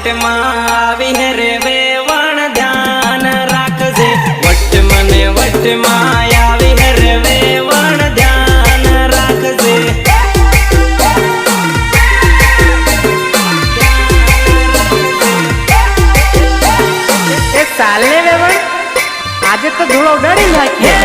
વટમાં આવી હે રે વેવણ ધ્યાન રાખજે વટમાં આવી હે રે વેવણ ધ્યાન રાખજે એ ચાલે વેવણ આજે તો ધૂળો ઉડાડી નાખીએ